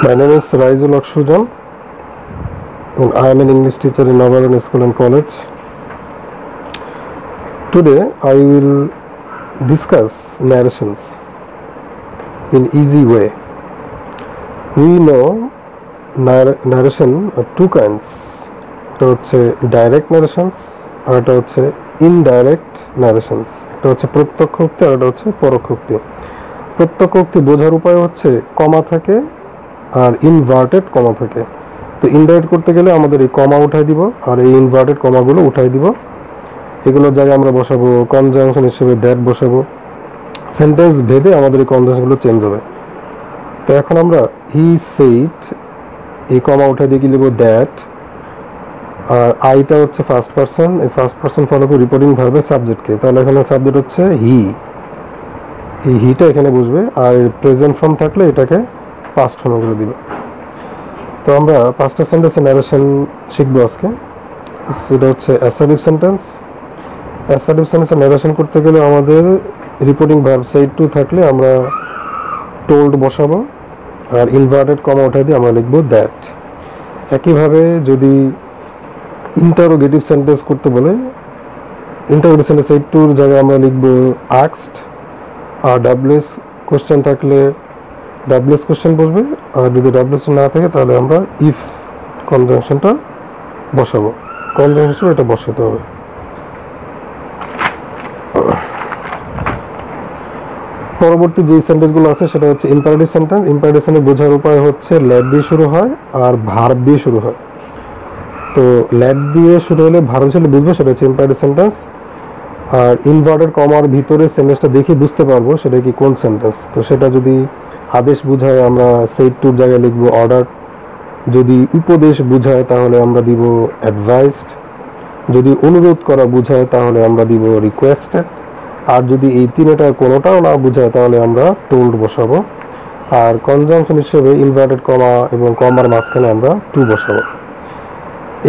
My name is Raizul Akshujan and I am an English teacher in Navaran School and College. Today I will discuss narrations in easy way. We know narration are two kinds. এটা হচ্ছে direct narrations আর এটা হচ্ছে indirect narrations. এটা হচ্ছে প্রত্যক্ষ উক্তি আর এটা হচ্ছে পরোক্ষ উক্তি। প্রত্যক্ষ উক্তি বোঝার উপায় হচ্ছে কমা থাকে আর ইনভার্টেড কমা থাকে। তো ইনডাইরেক্ট করতে গেলে আমাদের এই কমা উঠাই দিব আর এই ইনভার্টেড কমাগুলো উঠাই দিব। এগুলোর জায়গায় আমরা বসাবো কনজাংশন হিসেবে দ্যাট বসাবো। সেন্টেন্স ভেদে আমাদের এই কনজাংশনগুলো চেঞ্জ হবে। তো এখন আমরা হি সেড এই কমা উঠাই দিয়ে কি লিখব দ্যাট, আর আইটা হচ্ছে ফার্স্ট পারসন, এই ফার্স্ট পারসন ফলো করে রিপোর্টিং ভার্বের সাবজেক্টকে, তাহলে এখানে সাবজেক্ট হচ্ছে হি, এই হিটা এখানে বসবে আর প্রেজেন্ট ফর্ম থাকলে এটাকে পাস্ট ফর্মে করে দিবে। তো আমরা পাঁচটা সেন্টেন্সের ন্যারেশন শিখবো আজকে। সেটা হচ্ছে অ্যাসার্টিভ সেন্টেন্স। অ্যাসার্টিভ সেন্টেন্সের ন্যারেশন করতে গেলে আমাদের রিপোর্টিং ভার্ব সেড টু থাকলে আমরা টোল্ড বসাবো আর ইনভার্টেড কমা উঠাই দিয়ে আমরা লিখবো দ্যাট। একইভাবে যদি ইন্টারোগেটিভ সেন্টেন্স করতে বলে ইন্টারোগেটিভ সেন্টেন্স সেড টুর জায়গায় আমরা লিখবো আস্কড, আর ডাব্লিউএস কোশ্চেন থাকলে ডাব্লিউএস কোশ্চেন বসবে, আর যদি ডাব্লিউএস না থাকে তাহলে আমরা ইফ কনজাংশনটা বসাবো, কনজাংশন হিসেবে এটা বসাতে হবে। পরবর্তী যে সেন্টেন্সগুলো আছে সেটা হচ্ছে ইম্পারেটিভ সেন্টেন্স। ইম্পারেটিভ সেন্টেন্স বোঝার উপায় হচ্ছে লেট দিয়ে শুরু হয় আর ভার্ব দিয়ে শুরু হয়। তো লেট দিয়ে শুরু হলে ভার্ব হিসেবে বুঝবো, সেটা হচ্ছে ইম্পারেটিভ সেন্টেন্স। আর ইনভার্টেড কমার ভিতরে সেন্টেন্সটা দেখে বুঝতে পারবো সেটা কি কোন সেন্টেন্স। তো সেটা যদি আদেশ বুঝায় আমরা সেড টুর জায়গায় লিখবো অর্ডার, যদি উপদেশ বুঝায় তাহলে আমরা দিব অ্যাডভাইসড, যদি অনুরোধ করা বুঝায় তাহলে আমরা দিব রিকোয়েস্টেড, আর যদি এই তিনটার কোনোটাও না বুঝায় তাহলে আমরা টোল্ড বসাবো। আর কনজাংশন হিসেবে ইনভার্টেড কমা এবং কমার মাঝখানে আমরা টু বসাবো।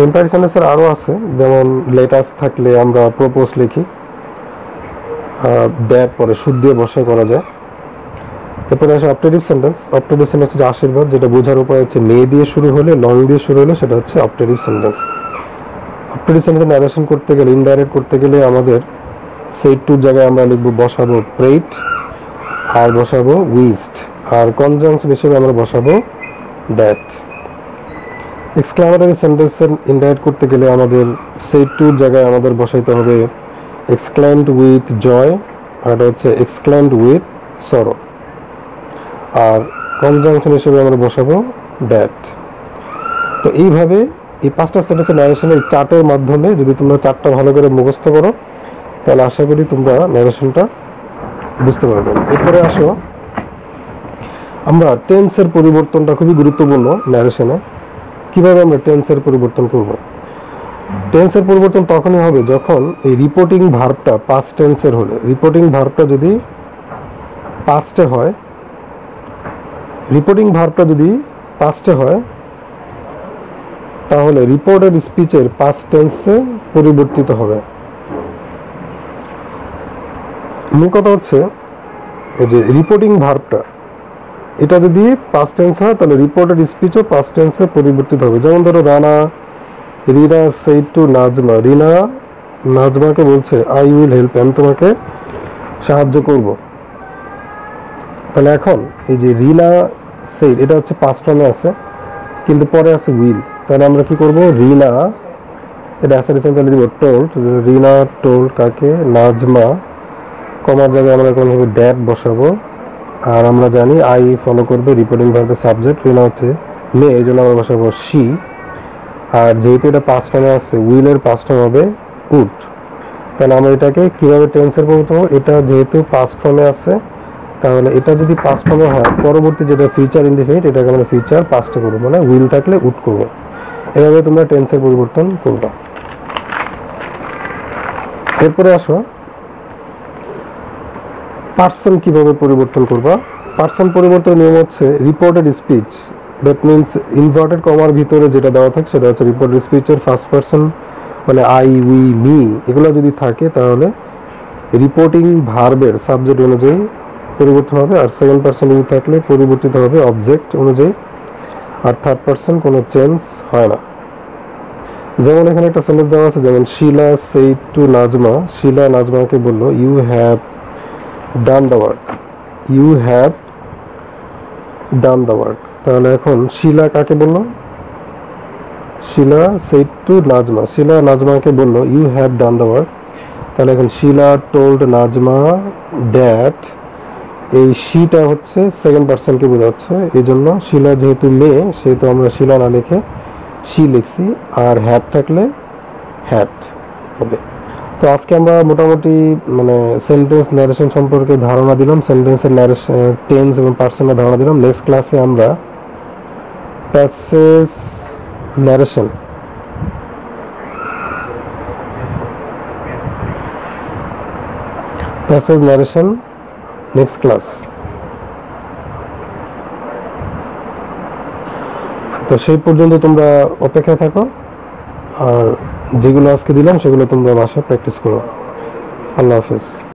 ইম্পারেটিভ সেন্টেন্সের আরও আছে, যেমন লেটাস থাকলে আমরা প্রপোজ লিখি, দ্যাট পরে শুড দিয়ে বসায় করা যায়। এরপরে আসে অপটেটিভ সেন্টেন্স। অপটেটিভ সেন্টেন্স হচ্ছে আশীর্বাদ, যেটা বোঝার উপায় হচ্ছে মে দিয়ে শুরু হলে লং দিয়ে শুরু হলে সেটা হচ্ছে optative sentence. Optative sentence narration করতে গেলে ইনডাইরেক্ট করতে গেলে আমাদের সেড টুর জায়গায় আমরা লিখবো বসাবো প্রেট আর বসাবো উইস্ট, আর কনজাংশন হিসেবে আমরা বসাবো দ্যাট। এক্সক্লামেটরি সেন্টেন্সের ইনডাইরেক্ট করতে গেলে আমাদের সেড টুর জায়গায় আমাদের বসাইতে হবে এক্সক্লেমড উইথ জয়, আর এটা হচ্ছে exclaimed with sorrow, R conjunction হিসেবে আমরা বসাবো দ্যাট। তো এইভাবে এই পাঁচটা সেন্টেন্সের ন্যারেশনের চার্টের মাধ্যমে যদি তোমরা চারটা ভালো করে মুখস্থ করো তাহলে আশা করি তোমরা ন্যারেশনটা বুঝতে পারবে। এরপরে আসো আমরা টেন্সের পরিবর্তনটা খুবই গুরুত্বপূর্ণ ন্যারেশনে। কিভাবে আমরা টেন্সের পরিবর্তন করব? টেন্সের পরিবর্তন তখনই হবে যখন এই রিপোর্টিং ভার্বটা পাস্ট টেন্সের হলে, রিপোর্টিং ভার্বটা যদি পাস্টে হয়, রিপোর্টিং ভার্বটা যদি পাস্টে হয় তাহলে রিপোর্টেড স্পিচের পাস্ট টেন্সে পরিবর্তিত হবে। মূল কথা হচ্ছে যে রিপোর্টিং ভার্বটা এটা যদি পাস্ট টেন্স হয় তাহলে রিপোর্টেড স্পিচও পাস্ট টেন্সে পরিবর্তিত হবে। যেমন ধরো রিনা সেড টু নাজমা, রিনা নাজমাকে বলছে আই উইল হেল্প, আমি তোমাকে সাহায্য করব। তাহলে এখন এই যে রিনা সেড এটা হচ্ছে পাস্ট ফর্মে আছে কিন্তু পরে আছে উইল, তাহলে আমরা কি করব রিনা এটা অ্যাসার্টিভ সেন্টেন্স দিব টোল্ড, রিনা টোল্ড কাকে নাজমা, কমার জায়গায় আমরা কোন হবে দ্যাট বসাবো। আর আমরা জানি আই ফলো করবে রিপোর্টিং ভার্বের সাবজেক্ট, রিনা হচ্ছে মেয়ে, এই জন্য আমরা বসাবো শি। আর যেহেতু এটা পাস্ট ফর্মে আছে উইলের পাস্ট ফর্ম হবে উড, তাহলে আমরা এটাকে কিভাবে টেন্সের পরিবর্তন করব? এটা যেহেতু পাস্ট ফর্মে আছে তাহলে এটা যদি পাস্ট ফর্মে হয় পরবর্তী যেটা ফিউচার ইনডিফিনিট এটাকে আমরা ফিউচার পাস্টে করবো, মানে উইল থাকলে উড করবো। এভাবে তোমরা টেন্সের পরিবর্তন করবা। এরপরে আসো পার্সন কিভাবে পরিবর্তন করবা। পার্সন পরিবর্তনের নিয়ম হচ্ছে reported speech, that means inverted কমার ভিতরে যেটা দেওয়া থাকে সেটা হচ্ছে রিপোর্টেড স্পিচের ফার্স্ট পার্সন, মানে আই উই মি এগুলো যদি থাকে তাহলে রিপোর্টিং ভার্বের সাবজেক্ট অনুযায়ী পরিবর্তন হবে, আর সেকেন্ড পার্সন ইউ থাকলে পরিবর্তিত হবে অবজেক্ট অনুযায়ী। আর থার্ড পারসন কোনো চেঞ্জ হয় না। যেমন এখানে একটা সেন্টেন্স দেওয়া আছে, যেমন শিলা সেড টু নাজমা, শিলা নাজমাকে বলল you have done the work, you have done the work. তাহলে এখন শিলা কাকে বলল? শিলা সেড টু নাজমা, শিলা নাজমাকে বলল you have done the work. তাহলে এখন শিলা টোল্ড নাজমা দ্যাট, এই শিটা হচ্ছে সেকেন্ড পার্সনকে বোঝাচ্ছে, এই জন্য শিলা যেহেতু মেয়ে সেহেতু আমরা শিলা না লিখে শি লিখছি, আর হ্যাভ থাকলে হ্যাড হবে। তো আজকে আমরা মোটামুটি মানে সেন্টেন্স ন্যারেশন সম্পর্কে ধারণা দিলাম, সেন্টেন্সের ন্যারেশন টেন্স এবং পার্সনের ধারণা দিলাম। নেক্সট ক্লাসে আমরা প্যাসেজ ন্যারেশন নেক্সট ক্লাস। তো সেই পর্যন্ত তোমরা অপেক্ষায় থাকো, আর যেগুলো আজকে দিলাম সেগুলো তোমরা বাসায় প্র্যাকটিস করো। আল্লাহ হাফেজ।